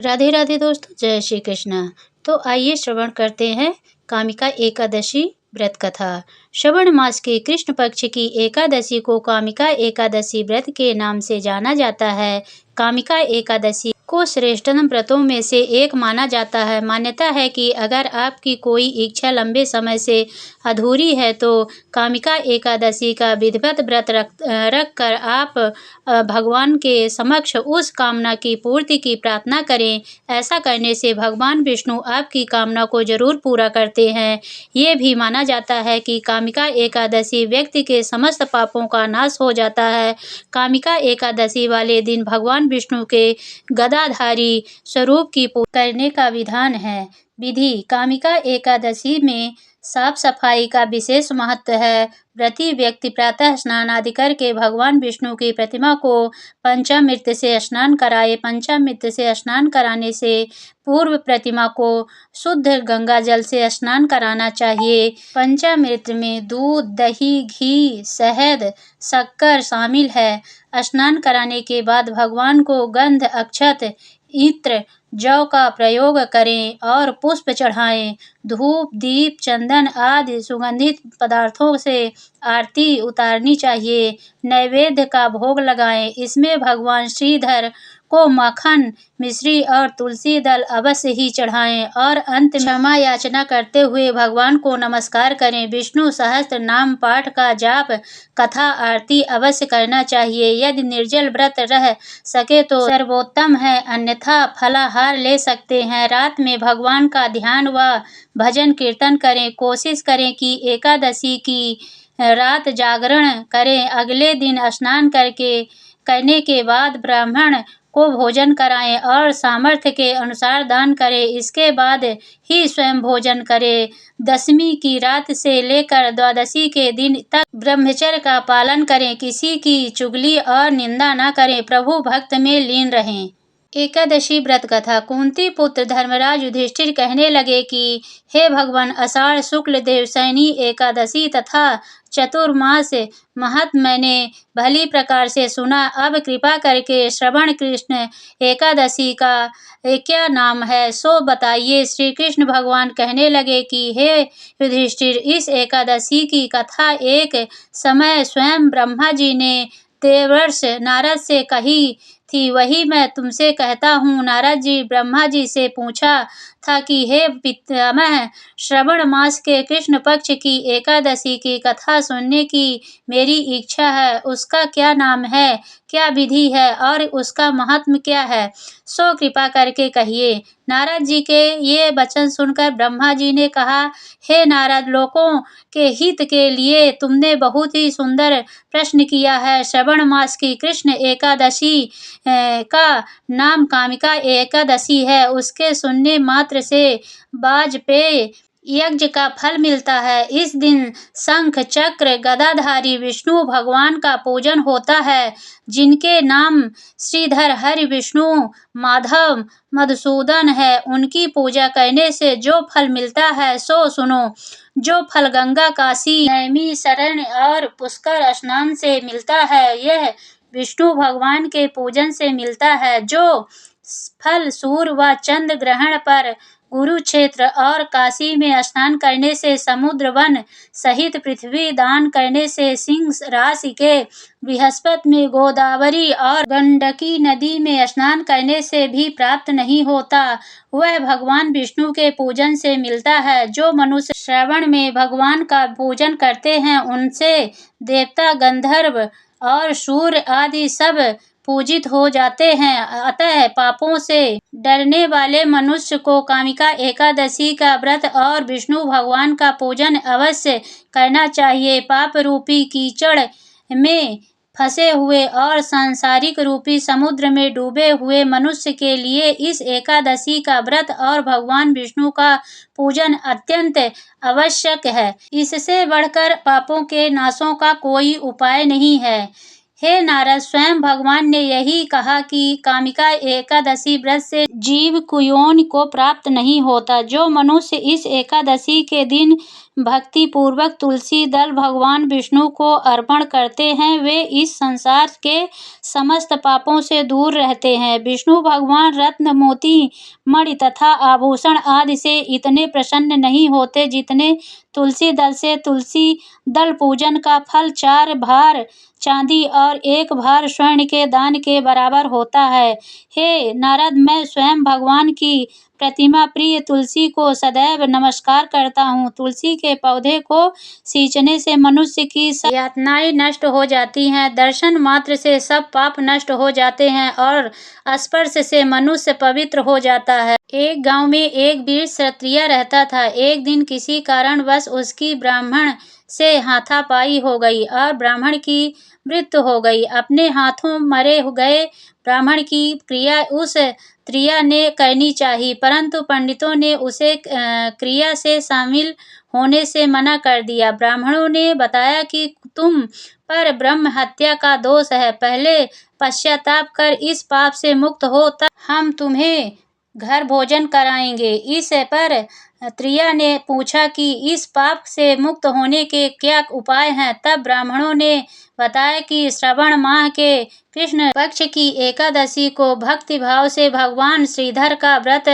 राधे राधे दोस्तों, जय श्री कृष्ण। तो आइए श्रवण करते हैं कामिका एकादशी व्रत कथा। श्रवण मास के कृष्ण पक्ष की एकादशी को कामिका एकादशी व्रत के नाम से जाना जाता है। कामिका एकादशी को श्रेष्ठतम व्रतों में से एक माना जाता है। मान्यता है कि अगर आपकी कोई इच्छा लंबे समय से अधूरी है तो कामिका एकादशी का विधिवत व्रत रख कर आप भगवान के समक्ष उस कामना की पूर्ति की प्रार्थना करें। ऐसा करने से भगवान विष्णु आपकी कामना को जरूर पूरा करते हैं। ये भी माना जाता है कि कामिका एकादशी व्यक्ति के समस्त पापों का नाश हो जाता है। कामिका एकादशी वाले दिन भगवान विष्णु के गदाधारी स्वरूप की पूजा करने का विधान है। विधि: कामिका एकादशी में साफ सफाई का विशेष महत्व है। व्रती व्यक्ति प्रातः स्नान आदि करके भगवान विष्णु की प्रतिमा को पंचामृत से स्नान कराए। पंचामृत से स्नान कराने से पूर्व प्रतिमा को शुद्ध गंगा जल से स्नान कराना चाहिए। पंचामृत में दूध, दही, घी, शहद, शक्कर शामिल है। स्नान कराने के बाद भगवान को गंध, अक्षत, इत्र, जौ का प्रयोग करें और पुष्प चढ़ाएं। धूप, दीप, चंदन आदि सुगंधित पदार्थों से आरती उतारनी चाहिए। नैवेद्य का भोग लगाएं। इसमें भगवान श्रीधर को मक्खन, मिश्री और तुलसी दल अवश्य ही चढ़ाएं और अंत में क्षमा याचना करते हुए भगवान को नमस्कार करें। विष्णु सहस्त्र नाम पाठ का जाप, कथा, आरती अवश्य करना चाहिए। यदि निर्जल व्रत रह सके तो सर्वोत्तम है, अन्यथा फलाहार ले सकते हैं। रात में भगवान का ध्यान व भजन कीर्तन करें। कोशिश करें कि एकादशी की रात जागरण करें। अगले दिन स्नान करने के बाद ब्राह्मण को भोजन कराएं और सामर्थ्य के अनुसार दान करें। इसके बाद ही स्वयं भोजन करें। दशमी की रात से लेकर द्वादशी के दिन तक ब्रह्मचर्य का पालन करें। किसी की चुगली और निंदा न करें। प्रभु भक्त में लीन रहें। एकादशी व्रत कथा। कुंती पुत्र धर्मराज युधिष्ठिर कहने लगे कि हे भगवान, आषाढ़ शुक्ल देवशयनी एकादशी तथा चतुर्मास महत्व मैंने भली प्रकार से सुना। अब कृपा करके श्रवण कृष्ण एकादशी का क्या नाम है सो बताइए। श्री कृष्ण भगवान कहने लगे कि हे युधिष्ठिर, इस एकादशी की कथा एक समय स्वयं ब्रह्मा जी ने देवर्ष नारद से कही थी, वही मैं तुमसे कहता हूँ। नारद जी ब्रह्मा जी से पूछा था कि हे पितामह, श्रवण मास के कृष्ण पक्ष की एकादशी की कथा सुनने की मेरी इच्छा है। उसका क्या नाम है, क्या विधि है और उसका महात्म्य क्या है, सो कृपा करके कहिए। नारद जी के ये वचन सुनकर ब्रह्मा जी ने कहा, हे नारद, लोकों के हित के लिए तुमने बहुत ही सुंदर प्रश्न किया है। श्रवण मास की कृष्ण एकादशी का नाम कामिका एकादशी है। उसके सुनने मात्र से वाजपेय यज्ञ का फल मिलता है। इस दिन शंख, चक्र, गदाधारी विष्णु भगवान का पूजन होता है। जिनके नाम श्रीधर, हरि, विष्णु, माधव, मधुसूदन है, उनकी पूजा करने से जो फल मिलता है सो सुनो। जो फल गंगा, काशी, नैमी शरण और पुष्कर स्नान से मिलता है, यह विष्णु भगवान के पूजन से मिलता है। जो फल सूर्य व चंद्र ग्रहण पर, कुरुक्षेत्र और काशी में स्नान करने से, समुद्र वन सहित पृथ्वी दान करने से, सिंह राशि के बृहस्पति में, गोदावरी और गंडकी नदी में स्नान करने से भी प्राप्त नहीं होता, वह भगवान विष्णु के पूजन से मिलता है। जो मनुष्य श्रवण में भगवान का पूजन करते हैं, उनसे देवता, गंधर्व और सूर्य आदि सब पूजित हो जाते हैं। अतः पापों से डरने वाले मनुष्य को कामिका एकादशी का व्रत और विष्णु भगवान का पूजन अवश्य करना चाहिए। पाप रूपी कीचड़ में फंसे हुए और सांसारिक रूपी समुद्र में डूबे हुए मनुष्य के लिए इस एकादशी का व्रत और भगवान विष्णु का पूजन अत्यंत आवश्यक है। इससे बढ़कर पापों के नाशों का कोई उपाय नहीं है। हे नारद, स्वयं भगवान ने यही कहा कि कामिका एकादशी व्रत से जीव कुयोनि को प्राप्त नहीं होता। जो मनुष्य इस एकादशी के दिन भक्ति पूर्वक तुलसी दल भगवान विष्णु को अर्पण करते हैं, वे इस संसार के समस्त पापों से दूर रहते हैं। विष्णु भगवान रत्न, मोती, मणि तथा आभूषण आदि से इतने प्रसन्न नहीं होते जितने तुलसी दल से। तुलसी दल पूजन का फल 4 भार चांदी और 1 भार स्वर्ण के दान के बराबर होता है। हे नारद, मैं स्वयं भगवान की प्रतिमा प्रिय तुलसी को सदैव नमस्कार करता हूँ। तुलसी के पौधे को सींचने से मनुष्य की सब यातनाएं नष्ट हो जाती हैं, दर्शन मात्र से सब पाप नष्ट हो जाते हैं और स्पर्श से मनुष्य पवित्र हो जाता है। एक गांव में एक वीर क्षत्रिय रहता था। एक दिन किसी कारणवश उसकी ब्राह्मण से हाथापाई हो गई और ब्राह्मण की मृत्यु हो गई। अपने हाथों मरे गए ब्राह्मण की क्रिया उस क्रिया ने करनी चाहिए, परंतु पंडितों ने उसे क्रिया से शामिल होने से मना कर दिया। ब्राह्मणों ने बताया कि तुम पर ब्रह्म हत्या का दोष है, पहले पश्चाताप कर इस पाप से मुक्त हो, तब हम तुम्हें घर भोजन कराएंगे। इस पर त्रिया ने पूछा कि इस पाप से मुक्त होने के क्या उपाय हैं। तब ब्राह्मणों ने बताया कि श्रावण माह के कृष्ण पक्ष की एकादशी को भक्ति भाव से भगवान श्रीधर का व्रत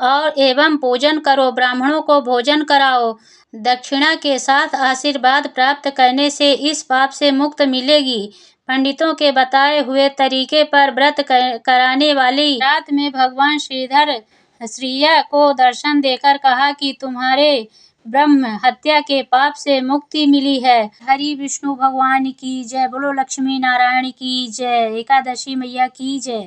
और एवं पूजन करो, ब्राह्मणों को भोजन कराओ, दक्षिणा के साथ आशीर्वाद प्राप्त करने से इस पाप से मुक्त मिलेगी। पंडितों के बताए हुए तरीके पर व्रत कराने वाली रात में भगवान श्रीधर श्रीया को दर्शन देकर कहा कि तुम्हारे ब्रह्म हत्या के पाप से मुक्ति मिली है। हरि विष्णु भगवान की जय। बोलो लक्ष्मी नारायण की जय। एकादशी मैया की जय।